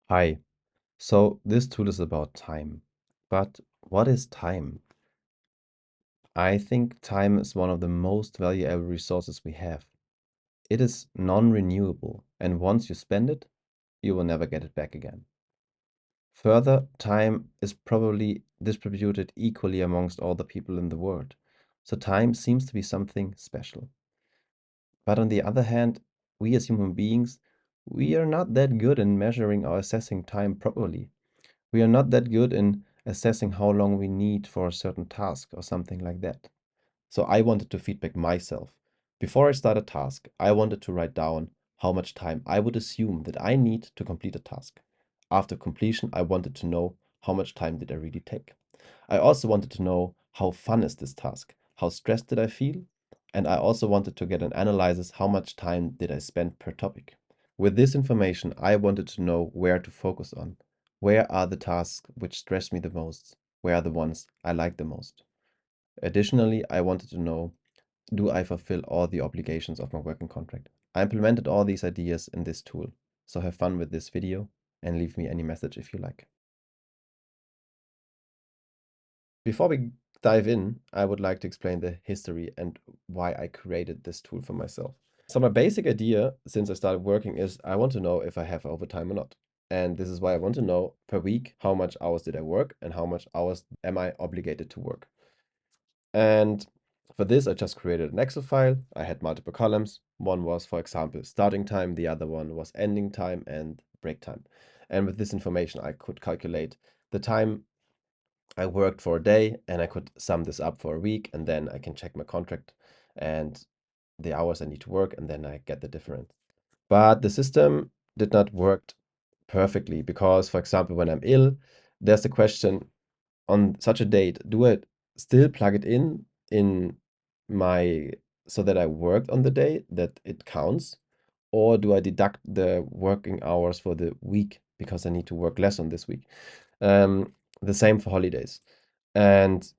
Hi. So this tool is about time. But what is time? I think time is one of the most valuable resources we have. It is non-renewable, and once you spend it, you will never get it back again. Further, time is probably distributed equally amongst all the people in the world. So time seems to be something special. But on the other hand, we as human beings, we are not that good in measuring or assessing time properly. We are not that good in assessing how long we need for a certain task or something like that. So I wanted to feedback myself. Before I start a task, I wanted to write down how much time I would assume that I need to complete a task. After completion, I wanted to know how much time did I really take. I also wanted to know how fun is this task? How stressed did I feel? And I also wanted to get an analysis how much time did I spend per topic. With this information, I wanted to know where to focus on. Where are the tasks which stress me the most? Where are the ones I like the most? Additionally, I wanted to know, do I fulfill all the obligations of my working contract? I implemented all these ideas in this tool. So have fun with this video and leave me any message if you like. Before we dive in, I would like to explain the history and why I created this tool for myself. So my basic idea since I started working is I want to know if I have overtime or not. And this is why I want to know per week how much hours did I work and how much hours am I obligated to work. And for this, I just created an Excel file. I had multiple columns. One was, for example, starting time. The other one was ending time and break time. And with this information, I could calculate the time I worked for a day, and I could sum this up for a week, and then I can check my contract and the hours I need to work, and then I get the difference. But the system did not work perfectly because, for example, when I'm ill, there's the question on such a date, do I still plug it in my so that I worked on the day that it counts, or do I deduct the working hours for the week because I need to work less on this week? The same for holidays. And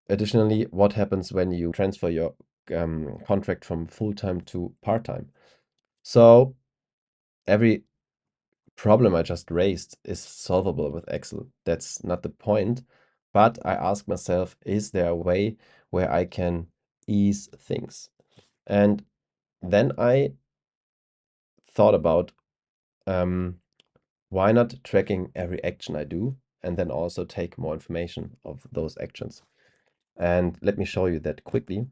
additionally, what happens when you transfer your contract from full-time to part-time? So every problem I just raised is solvable with Excel. That's not the point. But I ask myself, is there a way where I can ease things? And then I thought about why not tracking every action I do and then also take more information of those actions. And let me show you that quickly.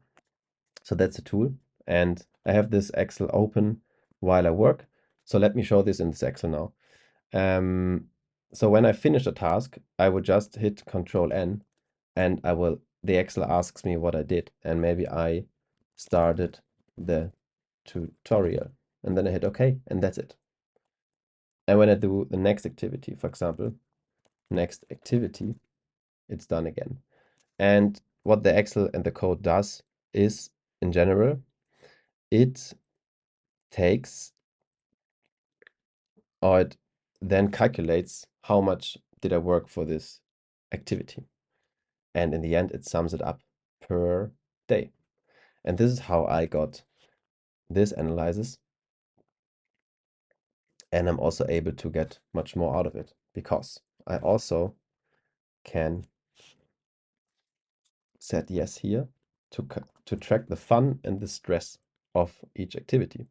So that's a tool. And I have this Excel open while I work. So let me show this in this Excel now. So when I finish a task, I would just hit Control N and the Excel asks me what I did. And maybe I started the tutorial and then I hit OK and that's it. And when I do the next activity, for example, next activity, it's done again. And what the Excel and the code does is, in general, it takes or it then calculates how much did I work for this activity. And in the end, it sums it up per day. And this is how I got this analysis. And I'm also able to get much more out of it because I also can set yes here to track the fun and the stress of each activity.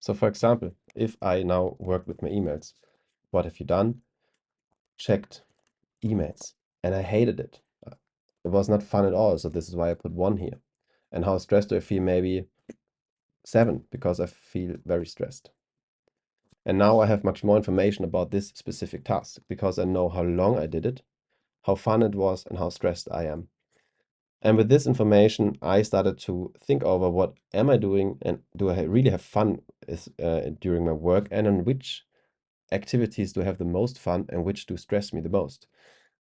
So for example, if I now work with my emails, what have you done? Checked emails and I hated it. It was not fun at all. So this is why I put 1 here. And how stressed do I feel? Maybe 7 because I feel very stressed. And now I have much more information about this specific task because I know how long I did it, how fun it was, and how stressed I am. And with this information, I started to think over what am I doing and do I really have fun during my work, and on which activities do I have the most fun and which do stress me the most.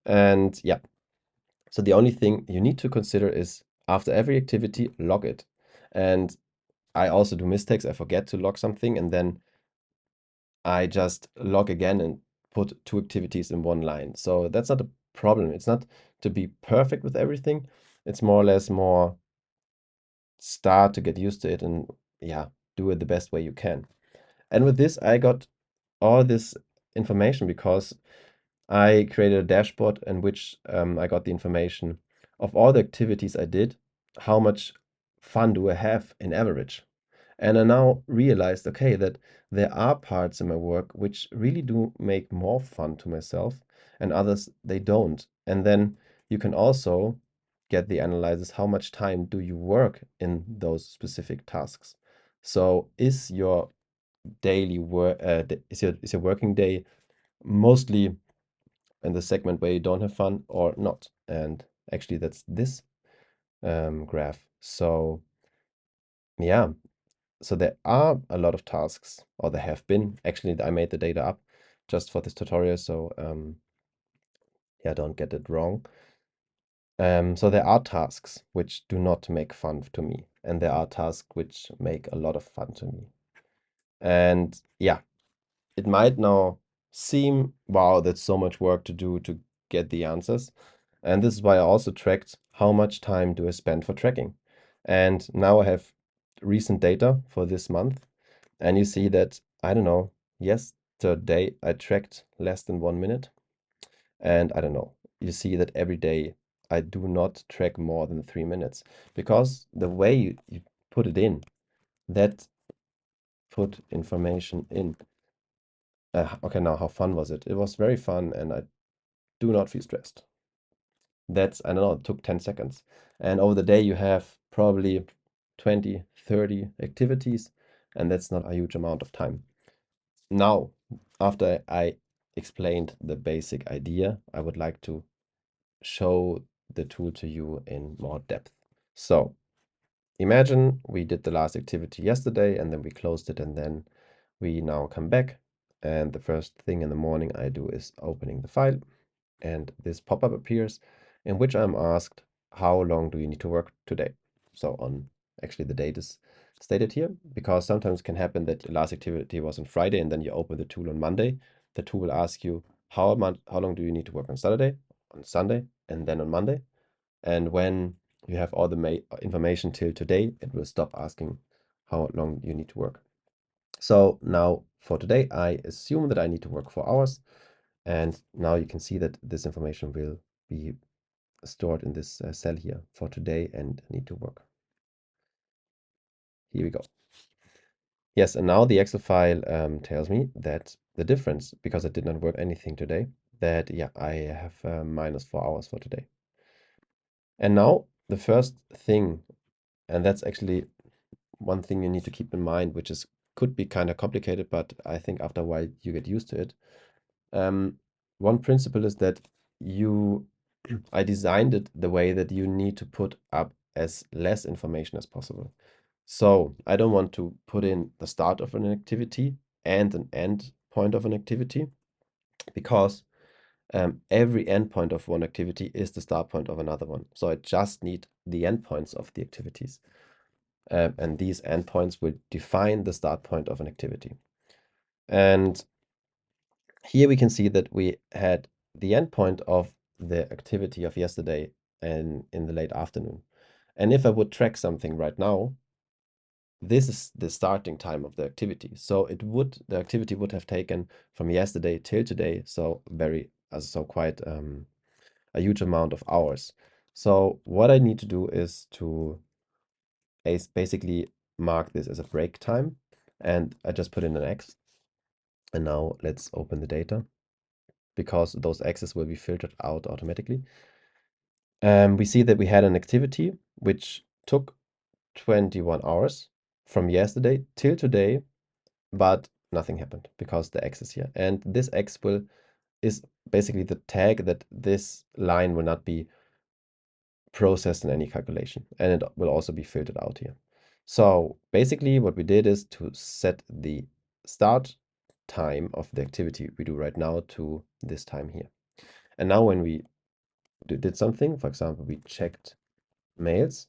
And yeah, so the only thing you need to consider is after every activity, log it. And I also do mistakes. I forget to log something and then I just log again and put 2 activities in 1 line. So that's not a problem. It's not to be perfect with everything. It's more or less more start to get used to it and yeah, do it the best way you can. And with this, I got all this information because I created a dashboard in which I got the information of all the activities I did, how much fun do I have in average. And I now realized, okay, that there are parts in my work which really do make more fun to myself, and others they don't. And then you can also get the analysis, how much time do you work in those specific tasks. So is your daily work, is your working day mostly in the segment where you don't have fun or not? And actually that's this graph. So yeah, so there are a lot of tasks, or there have been. Actually, I made the data up just for this tutorial, so yeah, don't get it wrong. So there are tasks which do not make fun to me, and there are tasks which make a lot of fun to me. And yeah, it might now seem, wow, that's so much work to do to get the answers. And this is why I also tracked how much time do I spend for tracking. And now I have recent data for this month. And you see that, I don't know, yesterday I tracked less than 1 minute. And I don't know, you see that every day I do not track more than 3 minutes because the way you put it in, that put information in. Okay, now how fun was it? It was very fun and I do not feel stressed. That's, I don't know, it took 10 seconds. And over the day you have probably 20, 30 activities, and that's not a huge amount of time. Now, after I explained the basic idea, I would like to show the tool to you in more depth. So imagine we did the last activity yesterday and then we closed it, and then we now come back. And the first thing in the morning I do is opening the file, and this pop-up appears in which I'm asked, how long do you need to work today? So on, actually the date is stated here, because sometimes it can happen that the last activity was on Friday and then you open the tool on Monday. The tool will ask you how long do you need to work on Saturday, on Sunday, and then on Monday. And when you have all the information till today, it will stop asking how long you need to work. So now for today, I assume that I need to work 4 hours. And now you can see that this information will be stored in this cell here for today and need to work. Here we go. Yes, and now the Excel file tells me that the difference, because I did not work anything today, that yeah, I have minus 4 hours for today. And now the first thing, and that's actually one thing you need to keep in mind, which is could be kind of complicated, but I think after a while you get used to it. One principle is that I designed it the way that you need to put up as less information as possible. So I don't want to put in the start of an activity and an end point of an activity, because every endpoint of one activity is the start point of another one. So I just need the endpoints of the activities. And these endpoints will define the start point of an activity. And here we can see that we had the endpoint of the activity of yesterday and in the late afternoon. And if I would track something right now, this is the starting time of the activity. So the activity would have taken from yesterday till today. So quite a huge amount of hours. So what I need to do is to basically mark this as a break time. And I just put in an X. And now let's open the data, because those X's will be filtered out automatically. We see that we had an activity which took 21 hours from yesterday till today, but nothing happened because the X is here. And this X is basically the tag that this line will not be processed in any calculation, and it will also be filtered out here. So basically what we did is to set the start time of the activity we do right now to this time here. And now when we did something, for example, we checked mails,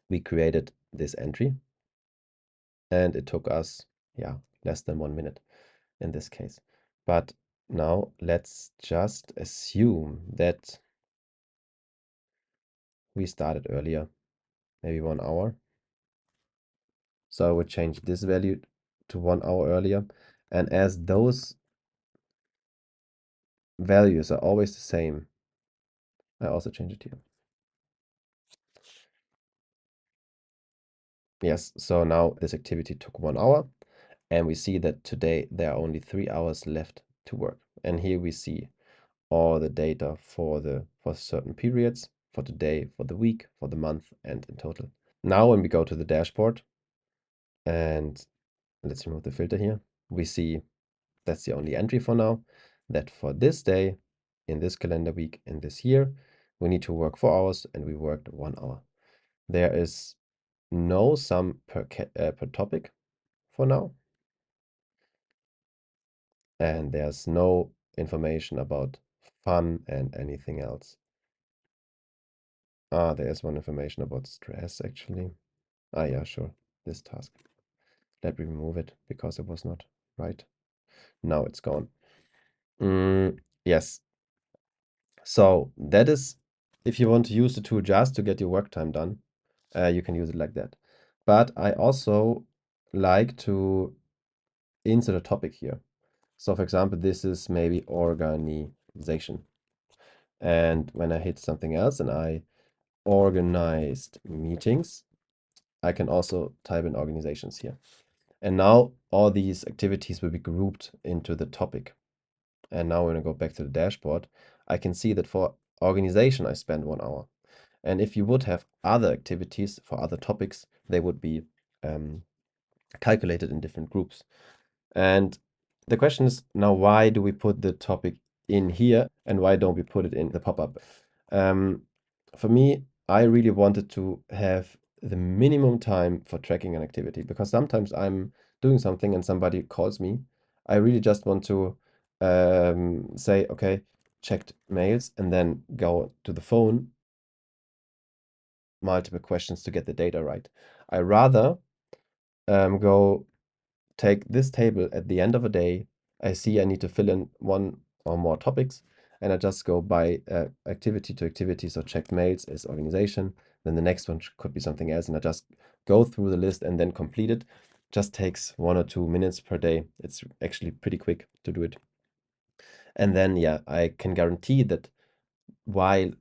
we created this entry, and it took us, yeah, less than 1 minute in this case. But now let's just assume that we started earlier, maybe 1 hour. So I would change this value to 1 hour earlier. And as those values are always the same, I also change it here. Yes, so now this activity took 1 hour, and we see that today there are only 3 hours left to work. And here we see all the data for certain periods, for the day, for the week, for the month, and in total. Now when we go to the dashboard, and let's remove the filter here, we see that's the only entry for now, that for this day, in this calendar week, in this year, we need to work 4 hours, and we worked 1 hour. There is no sum per topic for now, and there's no information about fun and anything else. There's one information about stress actually. Yeah, sure, this task. Let me remove it because it was not right. Now it's gone. Yes. So that is, if you want to use the tool just to get your work time done, you can use it like that. But I also like to insert a topic here. So for example, this is maybe organization. And when I hit something else and I organized meetings, I can also type in organizations here. And now all these activities will be grouped into the topic. And now when I go back to the dashboard, I can see that for organization, I spend 1 hour. And if you would have other activities for other topics, they would be calculated in different groups. And the question is now, why do we put the topic in here and why don't we put it in the pop-up? For me, I really wanted to have the minimum time for tracking an activity because sometimes I'm doing something and somebody calls me. I really just want to say, okay, checked mails and then go to the phone, multiple questions to get the data right. I rather go take this table at the end of a day. I see I need to fill in one or more topics, and I just go by activity to activity. So checked mails is organization. Then the next one could be something else, and I just go through the list and then complete it. Just takes 1 or 2 minutes per day. It's actually pretty quick to do it. And then, yeah, I can guarantee that while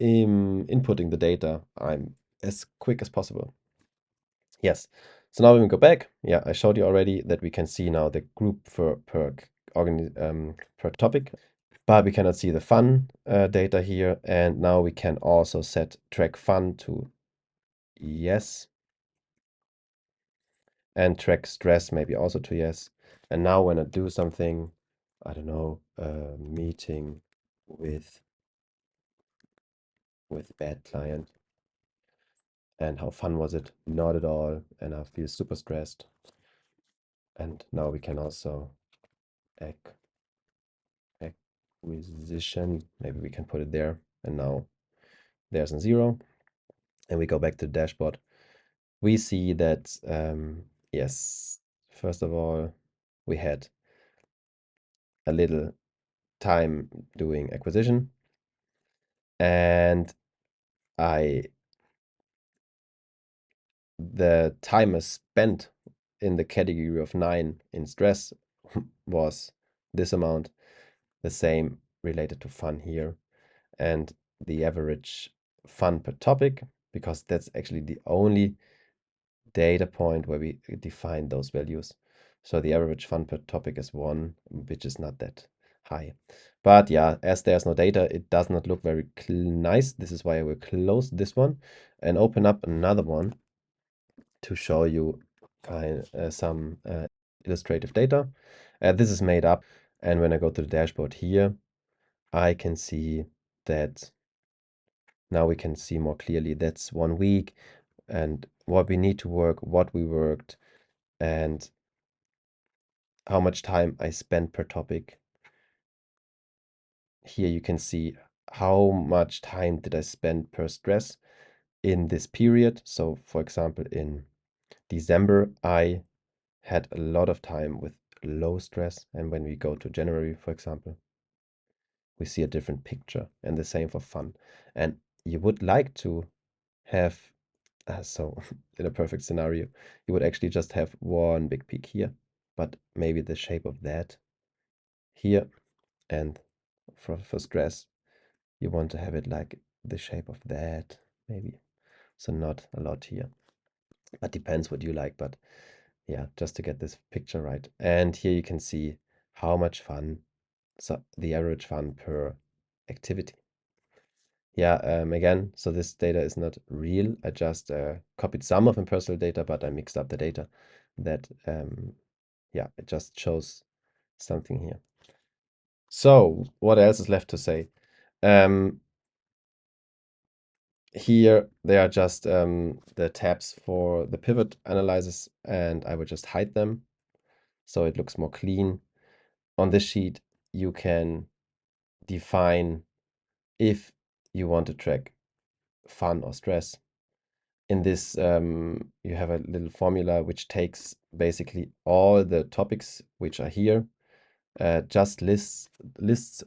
inputting the data, I'm as quick as possible. Yes. So now when we go back, yeah, I showed you already that we can see now the group per topic, but we cannot see the fun data here. And now we can also set track fun to yes, and track stress maybe also to yes. And now when I do something, I don't know, meeting with bad client, and how fun was it? Not at all, and I feel super stressed. And now we can also acquisition, maybe we can put it there, and now there's a 0, and we go back to the dashboard. We see that yes, first of all, we had a little time doing acquisition, and the time spent in the category of 9 in stress was this amount, the same related to fun here, and the average fun per topic, because that's actually the only data point where we define those values. So the average fun per topic is 1, which is not that high. But yeah, as there's no data, it does not look very nice. This is why I will close this one and open up another one to show you some illustrative data. This is made up, and when I go to the dashboard here, I can see that now we can see more clearly that's 1 week and what we need to work, what we worked, and how much time I spent per topic. Here you can see how much time did I spend per stress in this period. So for example, in December, I had a lot of time with low stress. And when we go to January, for example, we see a different picture, and the same for fun. And you would like to have, so in a perfect scenario, you would actually just have one big peak here but maybe the shape of that here. And for stress, you want to have it like the shape of that, maybe. So not a lot here, but depends what you like. But yeah, just to get this picture right. And here you can see how much fun, so the average fun per activity. Yeah, again, so this data is not real. I just copied some of my personal data, but I mixed up the data that, yeah, it just shows something here. So what else is left to say? Here they are just the tabs for the pivot analysis, and I will just hide them so it looks more clean. On this sheet, you can define if you want to track fun or stress. In this, you have a little formula which takes basically all the topics which are here, just lists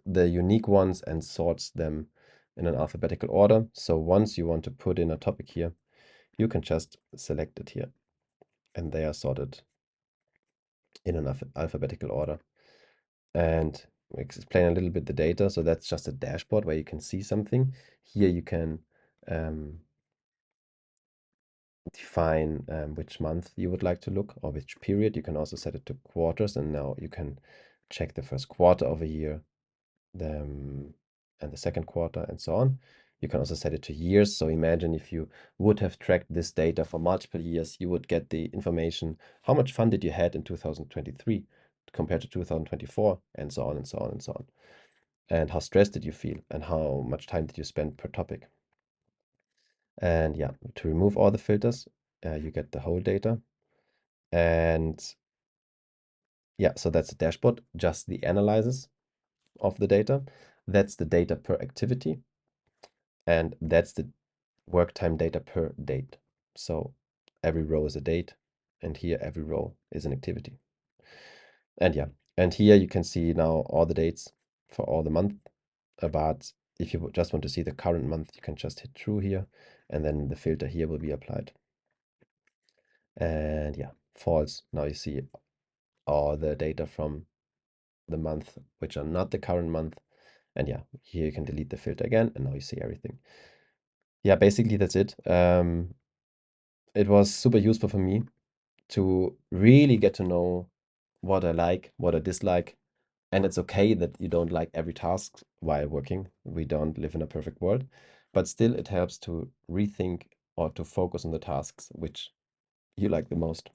the unique ones and sorts them in an alphabetical order. So once you want to put in a topic here, you can just select it here, and they are sorted in an alphabetical order. And explain a little bit the data. So that's just a dashboard where you can see something. Here you can define which month you would like to look, or which period. You can also set it to quarters, and now you can check the first quarter of a year, and the second quarter, and so on. You can also set it to years. So imagine if you would have tracked this data for multiple years, you would get the information, how much fun did you had in 2023 compared to 2024, and so on and so on and so on. And how stressed did you feel, and how much time did you spend per topic. And yeah, to remove all the filters, you get the whole data. And yeah, so that's the dashboard, just the analysis of the data. That's the data per activity. And that's the work time data per date. So every row is a date, and here every row is an activity. And yeah, and here you can see now all the dates for all the month. But if you just want to see the current month, you can just hit true here, and then the filter here will be applied. And yeah, false. Now you see all the data from the month which are not the current month. And yeah, here you can delete the filter again, and now you see everything. Yeah, basically that's it. It was super useful for me to really get to know what I like, what I dislike. And it's okay that you don't like every task while working. We don't live in a perfect world, but still it helps to rethink or to focus on the tasks which you like the most.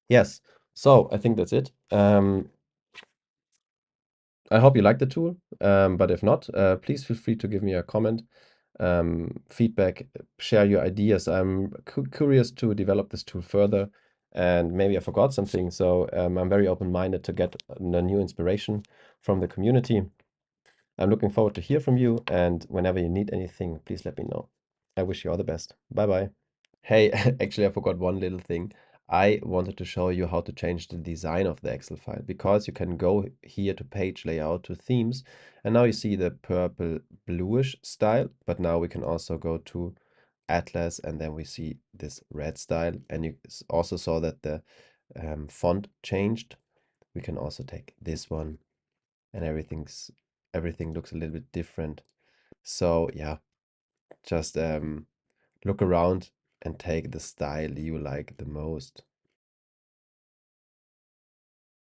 Yes, so I think that's it. I hope you like the tool, but if not, please feel free to give me a comment, feedback, share your ideas. I'm curious to develop this tool further, and maybe I forgot something. So I'm very open-minded to get a new inspiration from the community. I'm looking forward to hear from you, and whenever you need anything, please let me know. I wish you all the best. Bye bye. Hey, actually, I forgot one little thing. I wanted to show you how to change the design of the Excel file, because you can go here to page layout to themes, and now you see the purple bluish style, but now we can also go to Atlas, and then we see this red style, and you also saw that the font changed. We can also take this one, and everything looks a little bit different. So yeah, just look around and take the style you like the most.